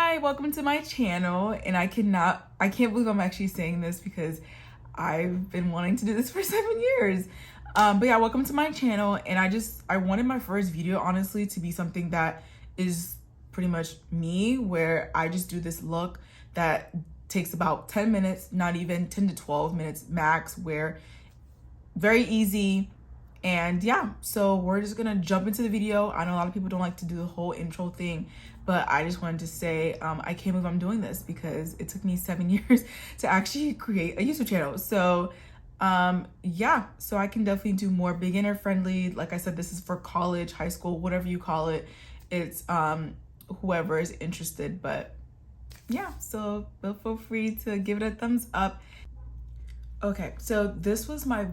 Hi, welcome to my channel. And I can't believe I'm actually saying this because I've been wanting to do this for 7 years. But yeah, welcome to my channel. And I wanted my first video, honestly, to be something that is pretty much me, where I just do this look that takes about 10 minutes, not even 10 to 12 minutes max, where very easy. And yeah, so we're just gonna jump into the video. I know a lot of people don't like to do the whole intro thing, but I just wanted to say I can't believe I'm doing this because it took me 7 years to actually create a YouTube channel. So yeah, so I can definitely do more beginner friendly. Like I said, this is for college, high school, whatever you call it. It's whoever is interested. But yeah, so feel free to give it a thumbs up. Okay, so this was my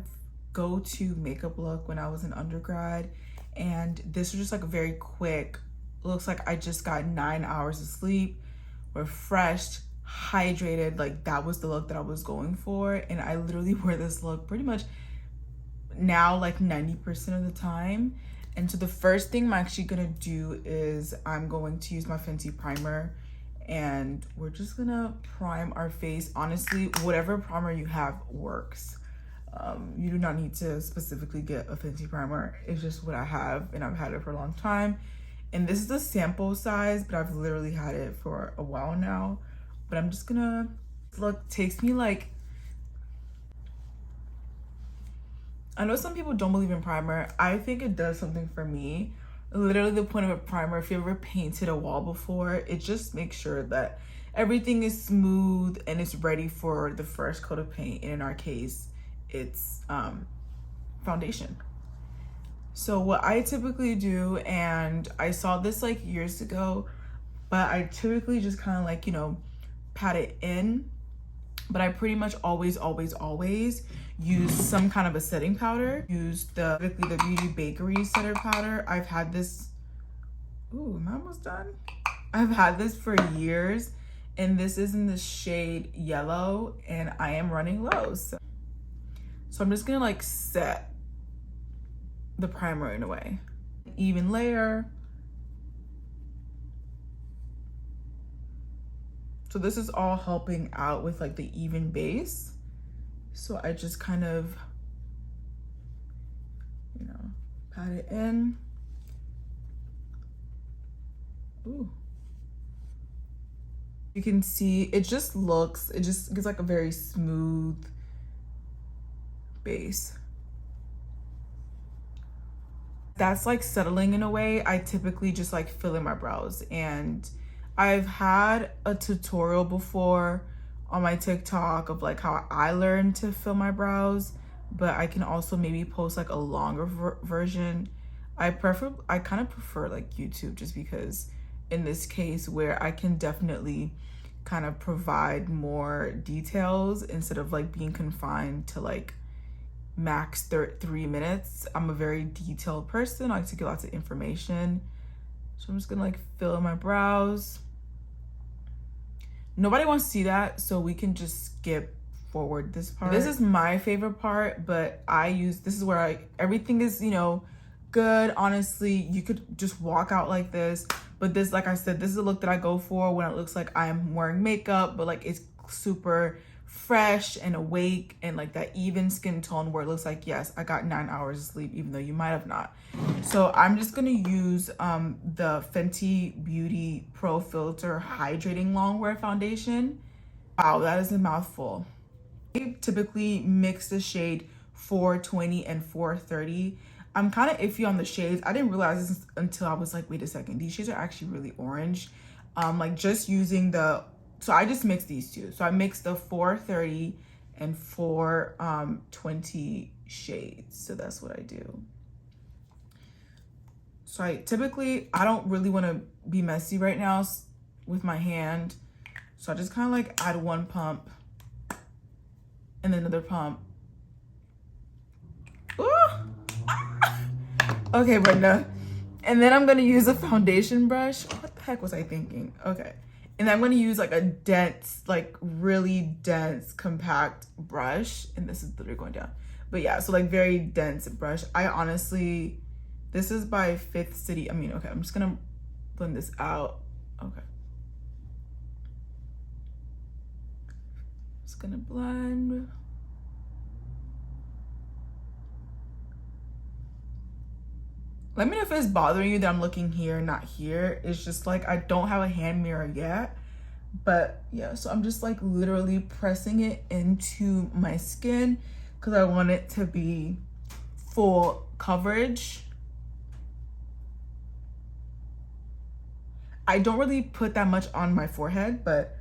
go-to makeup look when I was in undergrad, and this was just like a very quick, looks like I just got 9 hours of sleep, refreshed, hydrated. Like that was the look that I was going for, and I literally wear this look pretty much now like 90% of the time. And so the first thing I'm actually gonna do is I'm going to use my Fenty primer, and we're just gonna prime our face. Honestly, whatever primer you have works. You do not need to specifically get a Fenty primer. It's just what I have, and I've had it for a long time. And this is a sample size, but I've literally had it for a while now. But I'm just gonna, look, takes me like, I know some people don't believe in primer. I think it does something for me. Literally the point of a primer, if you ever painted a wall before, it just makes sure that everything is smooth and it's ready for the first coat of paint. And in our case, it's foundation. So what I typically do, and I saw this like years ago, but I typically just kind of like, you know, pat it in. But I pretty much always use some kind of a setting powder. Use typically the Beauty Bakery setting powder. I've had this, ooh, am I almost done? I've had this for years, and this is in the shade yellow, and I am running low. So I'm just gonna like set the primer in a way. Even layer. So this is all helping out with like the even base. So I just kind of, you know, pat it in. Ooh. You can see it just gives like a very smooth base. That's like settling in a way. I typically just like fill in my brows, and I've had a tutorial before on my TikTok of like how I learned to fill my brows, but I can also maybe post like a longer version. I kind of prefer like YouTube, just because in this case where I can definitely kind of provide more details instead of like being confined to like max 3 minutes. I'm a very detailed person. I like to get lots of information. So I'm just gonna like fill in my brows. Nobody wants to see that, so we can just skip forward this part. This is my favorite part, but this is where everything is, you know, good. Honestly, you could just walk out like this, but this, like I said, this is a look that I go for when it looks like I'm wearing makeup, but like it's super fresh and awake, and like that even skin tone where it looks like, yes, I got 9 hours of sleep, even though you might have not. So I'm just gonna use the Fenty Beauty Pro Filt'r Hydrating Longwear Foundation. Wow, that is a mouthful. I typically mix the shade 420 and 430. I'm kind of iffy on the shades. I didn't realize this until I was like, wait a second, these shades are actually really orange. Like just using so I just mixed these two. So I mixed the 430 and 420 shades. So that's what I do. So I don't really want to be messy right now with my hand. So I just kind of like add one pump and then another pump. Ooh. Okay, Brenda. And then I'm going to use a foundation brush. What the heck was I thinking? Okay. And I'm going to use like a dense, like really dense, compact brush. And this is literally going down. But yeah, so like very dense brush. I honestly, this is by Fifth City. I mean, okay, I'm just going to blend this out. Okay. just gonna blend. Let me know if it's bothering you that I'm looking here, not here. It's just like I don't have a hand mirror yet. But yeah, so I'm just like literally pressing it into my skin because I want it to be full coverage. I don't really put that much on my forehead, but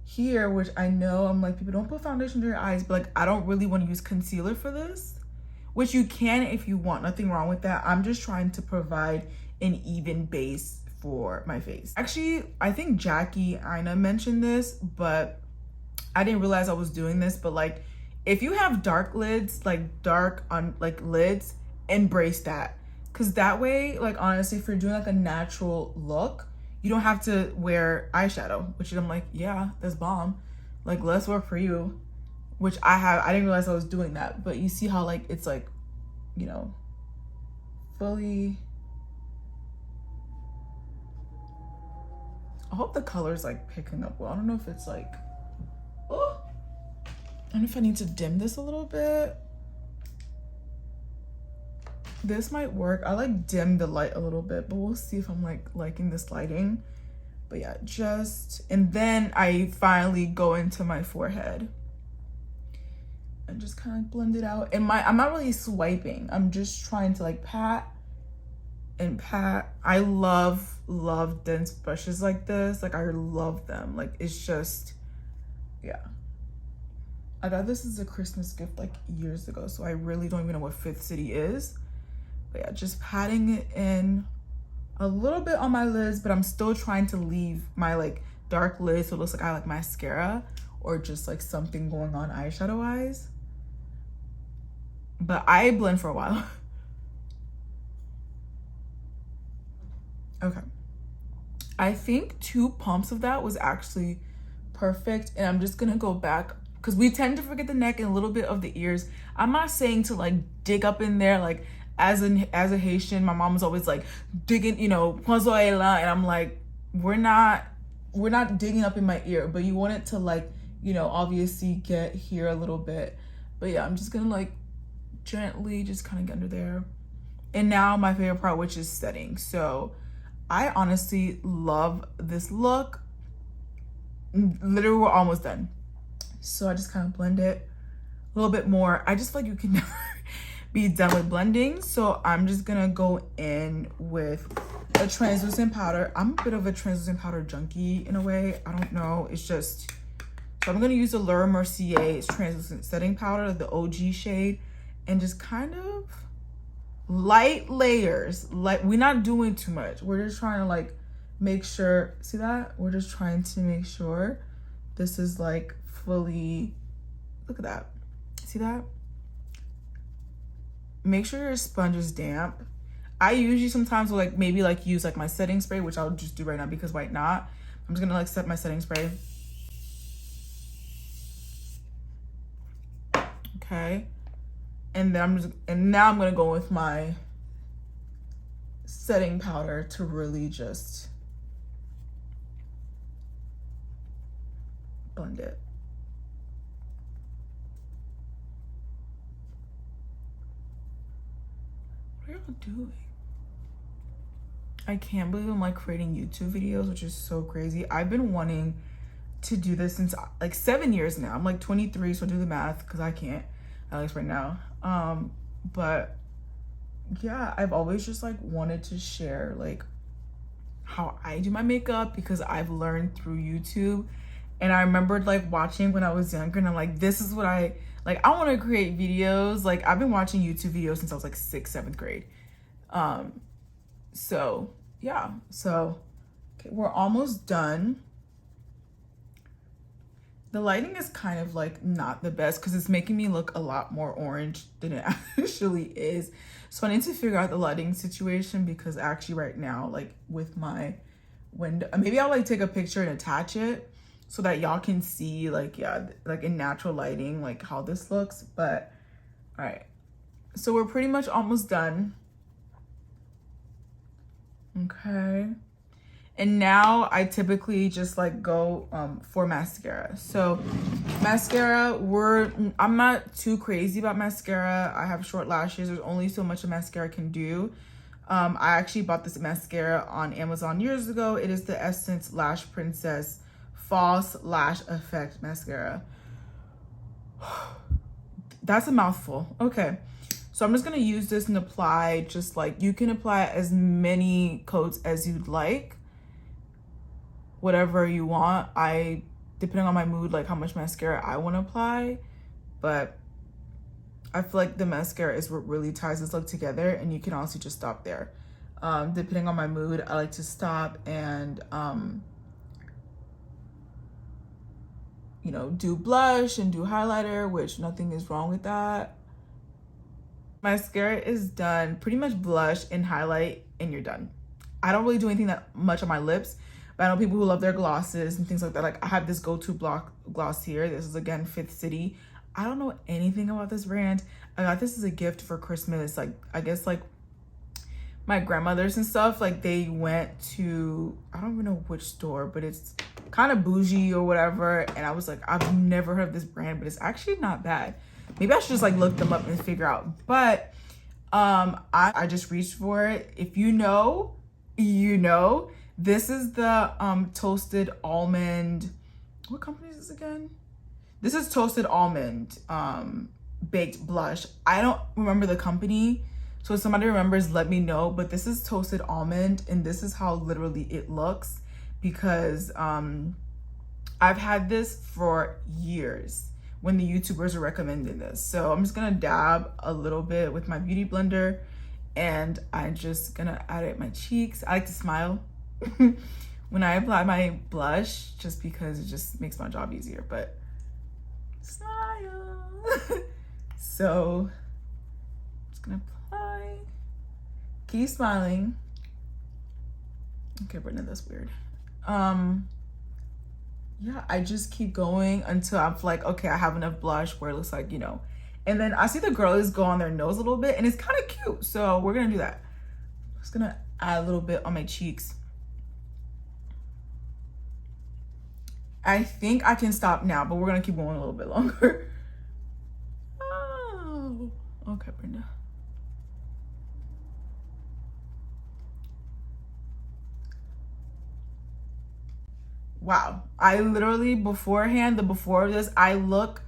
here, which I know I'm like, people don't put foundation to your eyes, but like I don't really want to use concealer for this, which you can if you want, nothing wrong with that. I'm just trying to provide an even base for my face. Actually, I think Jackie Ina mentioned this, but I didn't realize I was doing this. But like, if you have dark lids, like dark on like lids, embrace that, because that way, like honestly, if you're doing like a natural look, you don't have to wear eyeshadow, which I'm like, yeah, that's bomb. Like, less work for you, which I didn't realize I was doing that. But you see how like it's like, you know, fully. I hope the color's like picking up well. I don't know if it's like, oh, I don't know if I need to dim this a little bit. This might work. I like dim the light a little bit, but we'll see if I'm like liking this lighting. But yeah, and then I finally go into my forehead and just kind of blend it out. And I'm not really swiping. I'm just trying to like pat and pat. I love dense brushes like this. Like I love them. Like it's just, yeah. I got this as a Christmas gift like years ago, so I really don't even know what Fifth City is. But yeah, just patting it in a little bit on my lids, but I'm still trying to leave my like dark lids so it looks like I like mascara or just like something going on eyeshadow wise. But I blend for a while. Okay. I think 2 pumps of that was actually perfect. And I'm just gonna go back because we tend to forget the neck and a little bit of the ears. I'm not saying to like dig up in there. Like as a Haitian, my mom was always like digging, you know, pozoela, and I'm like, we're not digging up in my ear, but you want it to like, you know, obviously get here a little bit. But yeah, I'm just gonna like gently just kind of get under there. And now my favorite part, which is setting. So I honestly love this look. Literally, we're almost done. So I just kind of blend it a little bit more. I just feel like you can never be done with blending. So I'm just gonna go in with a translucent powder. I'm a bit of a translucent powder junkie in a way. I don't know. It's just, so I'm gonna use the Mercier's translucent setting powder, the OG shade, and just kind of light layers. Like, we're not doing too much. We're just trying to like make sure, see that? We're just trying to make sure this is like fully, look at that. See that? Make sure your sponge is damp. I usually sometimes will like maybe like use like my setting spray, which I'll just do right now because why not? I'm just gonna like set my setting spray. Okay. And then now I'm gonna go with my setting powder to really just blend it. What are y'all doing? I can't believe I'm like creating YouTube videos, which is so crazy. I've been wanting to do this since like 7 years now. I'm like 23, so do the math because I can't, at least right now. But yeah, I've always just like wanted to share like how I do my makeup because I've learned through YouTube. And I remembered like watching when I was younger, and I'm like, this is what I want to create videos. Like I've been watching YouTube videos since I was like 6th, 7th grade. So yeah, so okay, we're almost done. The lighting is kind of like not the best because it's making me look a lot more orange than it actually is. So I need to figure out the lighting situation because actually right now, like with my window, maybe I'll like take a picture and attach it so that y'all can see like, yeah, like in natural lighting, like how this looks. But all right, so we're pretty much almost done. Okay. And now I typically just like go for mascara. So mascara, I'm not too crazy about mascara. I have short lashes. There's only so much a mascara can do. I actually bought this mascara on Amazon years ago. It is the Essence Lash Princess False Lash Effect Mascara. That's a mouthful. Okay. So I'm just going to use this and apply, just like, you can apply as many coats as you'd like. Whatever you want. Depending on my mood, like how much mascara I want to apply. But I feel like the mascara is what really ties this look together, and you can also just stop there. Depending on my mood, I like to stop and, you know, do blush and do highlighter, which nothing is wrong with that. Mascara is done. Pretty much blush and highlight, and you're done. I don't really do anything that much on my lips, but I know people who love their glosses and things like that. Like, I have this go-to gloss here. This is, again, Fifth City. I don't know anything about this brand. I got this as a gift for Christmas. Like, I guess, like, my grandmothers and stuff, like, they went to, I don't even know which store, but it's kind of bougie or whatever. And I was like, I've never heard of this brand, but it's actually not bad. Maybe I should just, like, look them up and figure out. But I just reached for it. If you know, you know. This is the Toasted Almond. What company is this again? This is Toasted Almond Baked Blush. I don't remember the company, so if somebody remembers, let me know. But this is Toasted Almond, and this is how literally it looks, because I've had this for years when the YouTubers are recommending this. So I'm just gonna dab a little bit with my beauty blender, and I'm just gonna add it at my cheeks. I like to smile when I apply my blush, just because it just makes my job easier. But smile. So I'm just gonna apply. Keep smiling. Okay, Brenda, that's weird. Yeah, I just keep going until I'm like, okay, I have enough blush where it looks like, you know. And then I see the girlies go on their nose a little bit, and it's kind of cute. So we're gonna do that. I'm just gonna add a little bit on my cheeks. I think I can stop now, but we're gonna keep going a little bit longer. Oh, okay, Brenda. Wow, I literally beforehand, the before of this, I look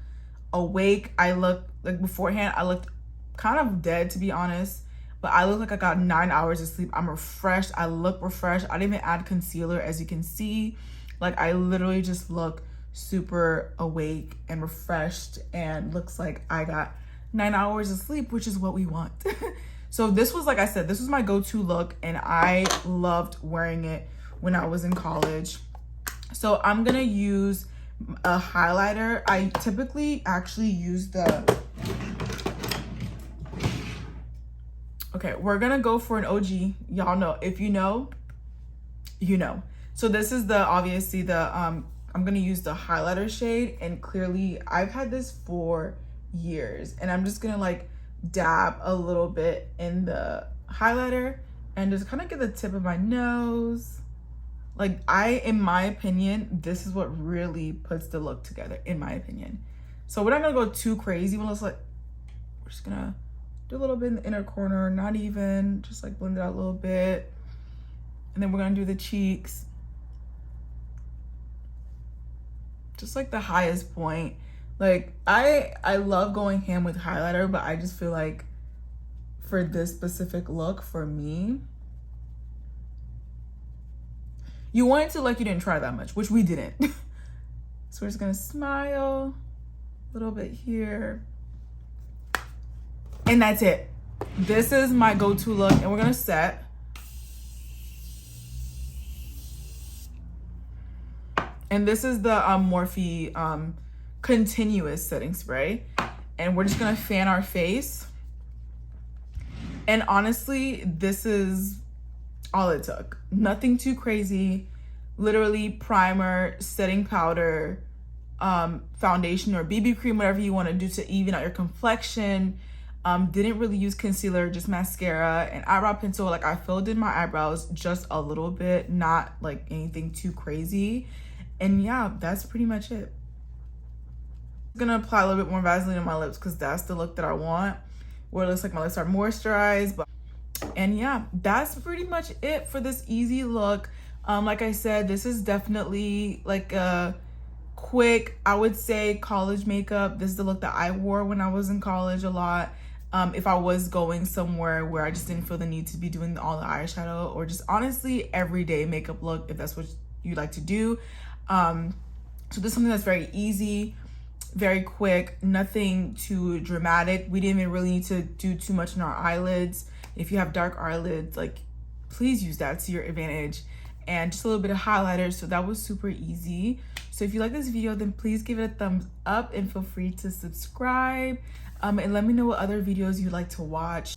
awake. I look like beforehand, I looked kind of dead, to be honest, but I look like I got 9 hours of sleep. I'm refreshed. I look refreshed. I didn't even add concealer, as you can see. Like, I literally just look super awake and refreshed, and looks like I got 9 hours of sleep, which is what we want. So this was, like I said, this was my go-to look, and I loved wearing it when I was in college. So I'm gonna use a highlighter. I typically actually use okay, we're gonna go for an OG. Y'all know, if you know, you know. So this is obviously I'm gonna use the highlighter shade, and clearly I've had this for years, and I'm just gonna like dab a little bit in the highlighter and just kind of get the tip of my nose. Like, in my opinion, this is what really puts the look together, in my opinion. So we're not gonna go too crazy. We're just gonna do a little bit in the inner corner, not even, just like blend it out a little bit. And then we're gonna do the cheeks. Just like the highest point. Like, I love going ham with highlighter, but I just feel like for this specific look, for me, you wanted to like you didn't try that much, which we didn't. So we're just gonna smile a little bit here. And that's it. This is my go-to look, and we're gonna set. And this is the Morphe continuous setting spray. And we're just gonna fan our face. And honestly, this is all it took. Nothing too crazy. Literally primer, setting powder, foundation or BB cream, whatever you want to do to even out your complexion. Didn't really use concealer, just mascara and eyebrow pencil. Like I filled in my eyebrows just a little bit, not like anything too crazy. And yeah, that's pretty much it. I'm gonna apply a little bit more Vaseline on my lips because that's the look that I want, where it looks like my lips are moisturized. And yeah, that's pretty much it for this easy look. Like I said, this is definitely like a quick, I would say, college makeup. This is the look that I wore when I was in college a lot. If I was going somewhere where I just didn't feel the need to be doing all the eyeshadow, or just honestly everyday makeup look if that's what you like to do. So this is something that's very easy, very quick, nothing too dramatic. We didn't even really need to do too much in our eyelids. If you have dark eyelids, like please use that to your advantage. And just a little bit of highlighter, so that was super easy. So if you like this video, then please give it a thumbs up and feel free to subscribe, and let me know what other videos you'd like to watch.